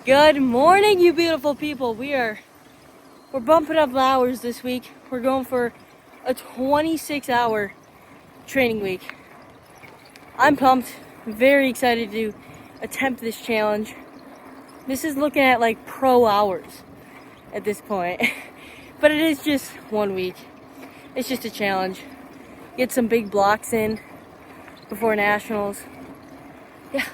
Good morning, you beautiful people. We're bumping up hours this week. We're going for a 26-hour training week. I'm pumped, very excited to attempt this challenge. This is looking at like pro hours at this point, but it is just 1 week. It's just a challenge. Get some big blocks in before nationals. Yeah.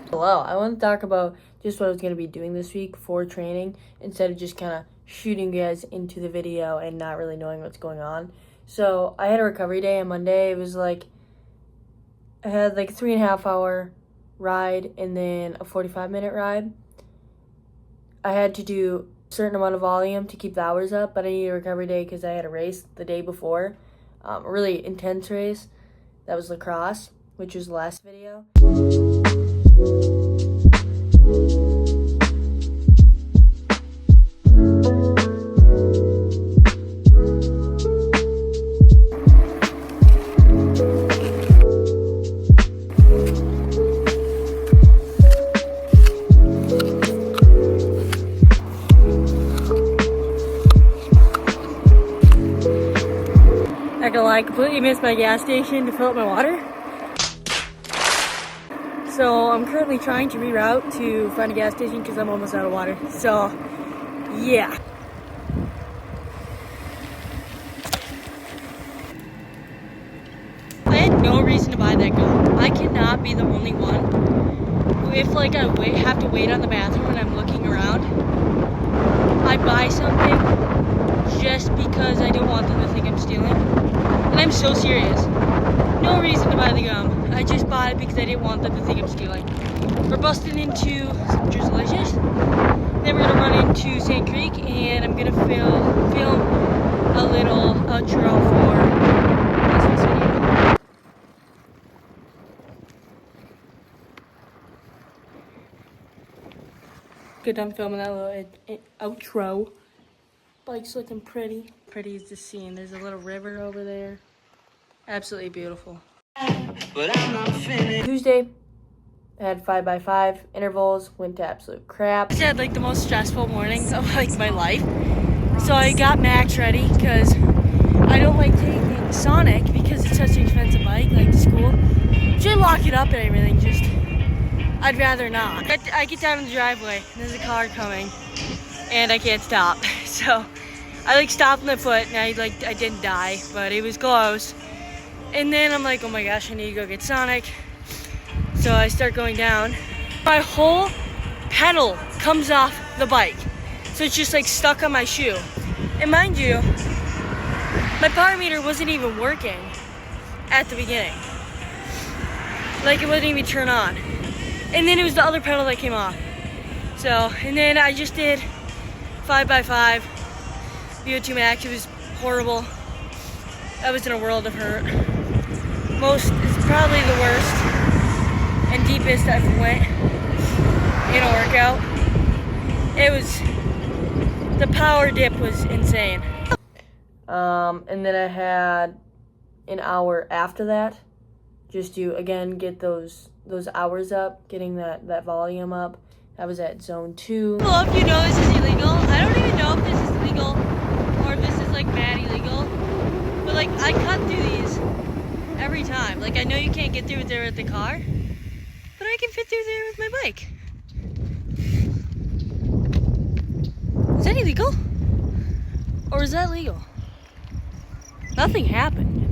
Hello, I want to talk about just what I was going to be doing this week for training instead of just kind of shooting you guys into the video and not really knowing what's going on. So I had a recovery day on Monday. It was like, I had like a 3.5 hour ride and then a 45-minute ride. I had to do a certain amount of volume to keep the hours up, but I needed a recovery day because I had a race the day before, a really intense race. That was lacrosse, which was the last video. Not gonna lie, I completely missed my gas station to fill up my water. So I'm currently trying to reroute to find a gas station because I'm almost out of water. So, yeah. I had no reason to buy that gum. I cannot be the only one who, if like I have to wait on the bathroom when I'm looking around, I buy something just because I don't want them to think I'm stealing. And I'm so serious. No reason to buy the gum. I just bought it because I didn't want them to think I'm stealing. We're busting into some Drizzlicious. Then we're gonna run into St. Creek and I'm gonna film a little outro for this week's video. Good, done filming that little outro. Bike's looking pretty. Pretty as the scene. There's a little river over there. Absolutely beautiful. But I'm not finished. Tuesday, I had 5x5 intervals, went to absolute crap. I had like the most stressful morning of like my life. So I got Max ready because I don't like taking Sonic because it's such an expensive bike, like to school. Should lock it up and everything, just I'd rather not. I get down in the driveway and there's a car coming and I can't stop. So I like stopped on the foot and I didn't die, but it was close. And then I'm like, oh my gosh, I need to go get Sonic. So I start going down. My whole pedal comes off the bike. So it's just like stuck on my shoe. And mind you, my power meter wasn't even working at the beginning. Like it wouldn't even turn on. And then it was the other pedal that came off. So, and then I just did 5x5, VO2 max. It was horrible. I was in a world of hurt. It's probably the worst and deepest I've went in a workout. The power dip was insane. And then I had an hour after that, just to again get those hours up, getting that volume up. I was at zone 2. Well, if you know this is illegal, I don't even know if this is legal or if this is like mad illegal. But like I cut through these every time. Like I know you can't get through there with the car, but I can fit through there with my bike. Is that illegal? Or is that legal? Nothing happened.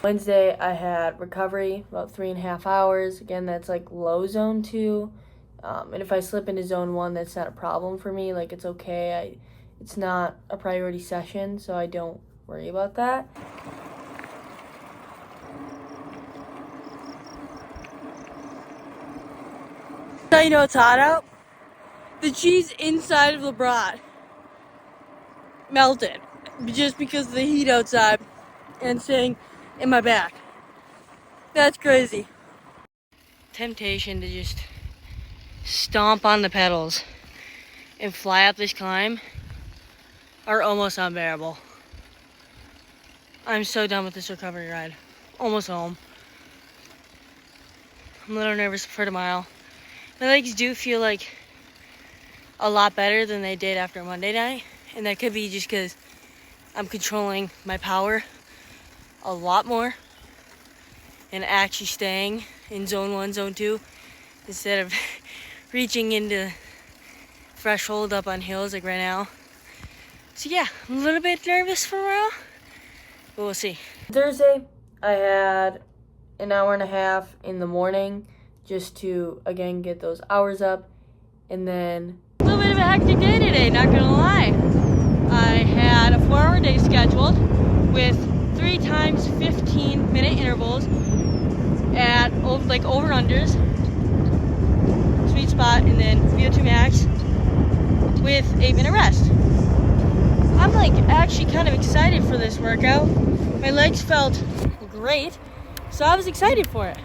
Wednesday I had recovery, about 3.5 hours. Again, that's like low zone 2. And if I slip into zone 1, that's not a problem for me. Like it's okay. It's not a priority session, so I don't worry about that. How you know it's hot out? The cheese inside of the brat melted just because of the heat outside and staying in my back. That's crazy. Temptation to just stomp on the pedals and fly up this climb are almost unbearable. I'm so done with this recovery ride. Almost home. I'm a little nervous for tomorrow. My legs do feel like a lot better than they did after Monday night. And that could be just because I'm controlling my power a lot more and actually staying in zone 1, zone 2 instead of reaching into threshold up on hills like right now. So yeah, I'm a little bit nervous for tomorrow, but we'll see. Thursday, I had an hour and a half in the morning just to, again, get those hours up. And then a little bit of a hectic day today, not gonna lie. I had a 4-hour day scheduled with 3 times 15-minute intervals at like over-unders, sweet spot, and then VO2 max with 8-minute rest. I'm like actually kind of excited for this workout. My legs felt great, so I was excited for it.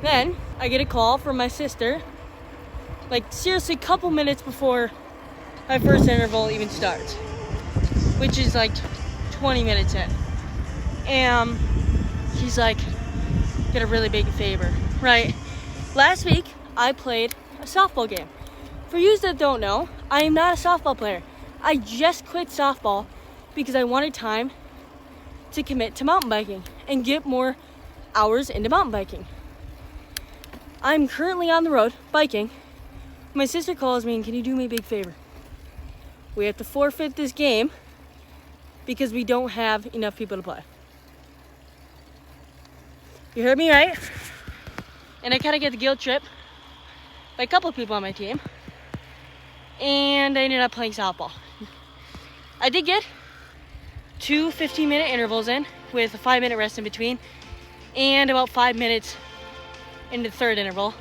Then I get a call from my sister, like seriously a couple minutes before my first interval even starts, which is like 20 minutes in. And he's like, get a really big favor, right? Last week, I played a softball game. For you that don't know, I am not a softball player. I just quit softball because I wanted time to commit to mountain biking and get more hours into mountain biking. I'm currently on the road biking. My sister calls me and, can you do me a big favor? We have to forfeit this game because we don't have enough people to play. You heard me right? And I kind of get the guilt trip by a couple of people on my team. And I ended up playing softball. I did get 2 15-minute intervals in with a 5-minute rest in between and about 5 minutes into the third interval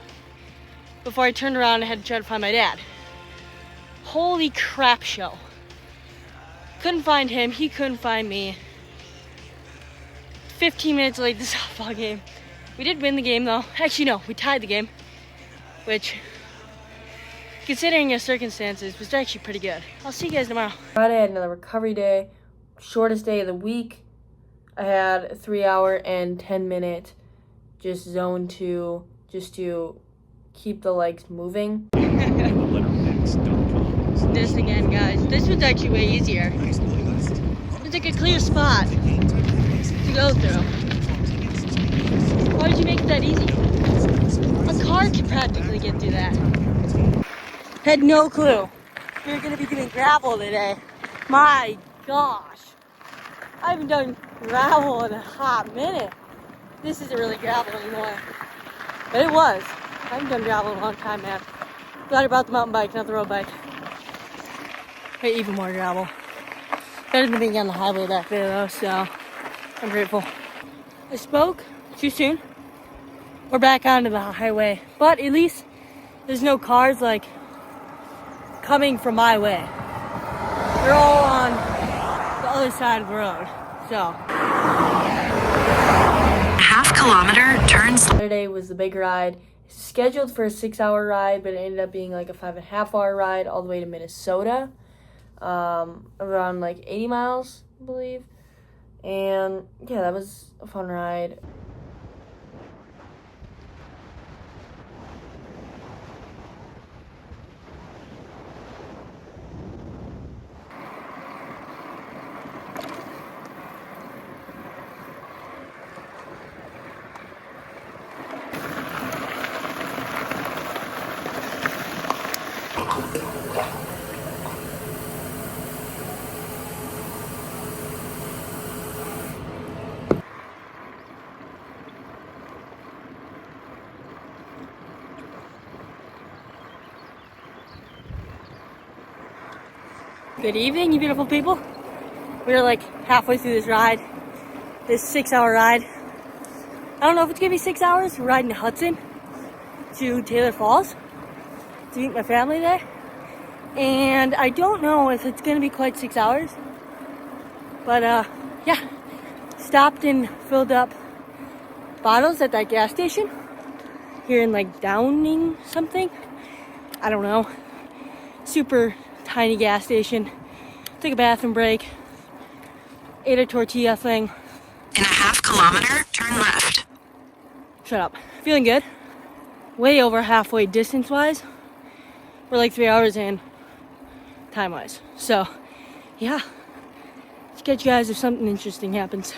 before I turned around and had to try to find my dad. Holy crap show. Couldn't find him, he couldn't find me. 15 minutes late, the softball game. We did win the game though. Actually no, we tied the game, which, considering the circumstances, was actually pretty good. I'll see you guys tomorrow. Friday, I had another recovery day. Shortest day of the week. I had a 3-hour and 10-minute just zone 2 just to keep the legs moving. This again, guys. This was actually way easier. It's like a clear spot to go through. Why did you make it that easy? A car could practically get through that. Had no clue we were gonna be doing gravel today. My gosh. I haven't done gravel in a hot minute. This isn't really gravel anymore. But it was. I haven't done gravel in a long time, man. Glad I brought the mountain bike, not the road bike. Hey, even more gravel. Better than being on the highway that day though, so I'm grateful. I spoke too soon. We're back onto the highway, but at least there's no cars like coming from my way. They're all on the other side of the road, so. Half-kilometer turns. Saturday was the big ride. Scheduled for a 6-hour ride, but it ended up being like a 5.5-hour ride all the way to Minnesota. Around like 80 miles, I believe. And yeah, that was a fun ride. Good evening, you beautiful people. We're like halfway through this ride, this 6-hour ride. I don't know if it's gonna be 6 hours. We're riding to Hudson to Taylor Falls to meet my family there. And I don't know if it's gonna be quite 6 hours. But yeah, stopped and filled up bottles at that gas station here in like Downing something. I don't know. Super tiny gas station. Took a bathroom break. Ate a tortilla thing. In a half-kilometer, turn left. Shut up. Feeling good. Way over halfway distance-wise. we're like 3 hours in time-wise. So, yeah. Let's catch you guys if something interesting happens.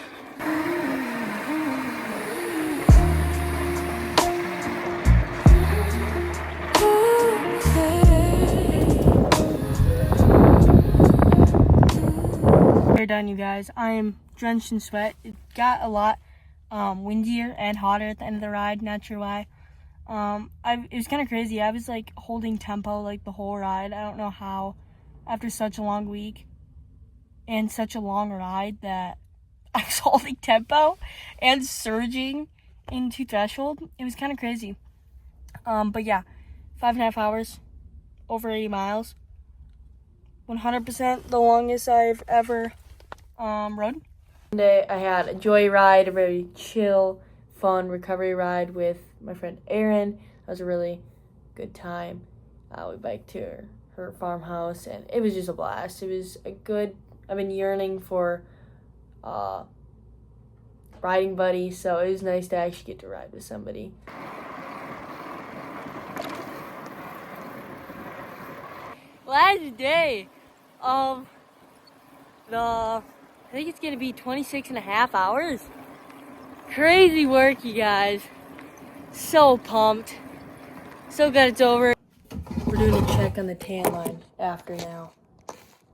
We're done, you guys. I am drenched in sweat. It got a lot windier and hotter at the end of the ride. Not sure why. It was kind of crazy. I was like holding tempo like the whole ride. I don't know how, after such a long week and such a long ride, that I was holding tempo and surging into threshold. It was kind of crazy. But yeah, 5.5 hours, over 80 miles. 100% the longest I've ever rode. Today I had a joyride, a very chill, fun recovery ride with my friend Erin. That was a really good time. We biked to her farmhouse, and it was just a blast. It was a good, I've been yearning for riding buddy, so it was nice to actually get to ride with somebody. Last day of I think it's gonna be 26.5 hours. Crazy work, you guys. So pumped. So glad it's over. We're doing a check on the tan line after now.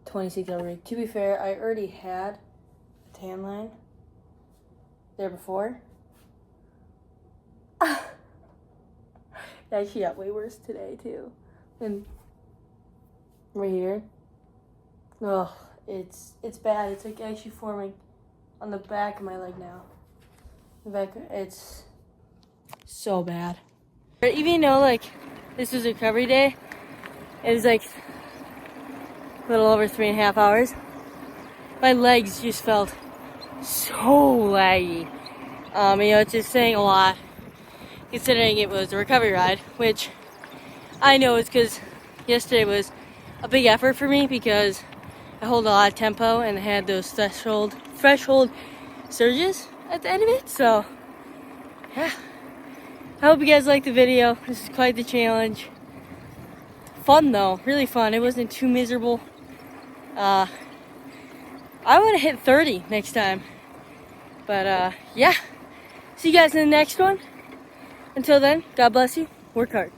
26 hour week. To be fair, I already had a tan line there before. It actually got way worse today too. And right here. Oh, it's bad. It's like actually forming on the back of my leg now. The back, it's so bad. Even though like this was recovery day, it was like a little over 3.5 hours. My legs just felt so laggy. It's just saying a lot considering it was a recovery ride, which I know is because yesterday was a big effort for me because I hold a lot of tempo and I had those threshold surges at the end of it. So yeah, I hope you guys liked the video. This is quite the challenge. Fun though, really fun. It wasn't too miserable. I want to hit 30 next time. But yeah, see you guys in the next one. Until then, God bless you. Work hard.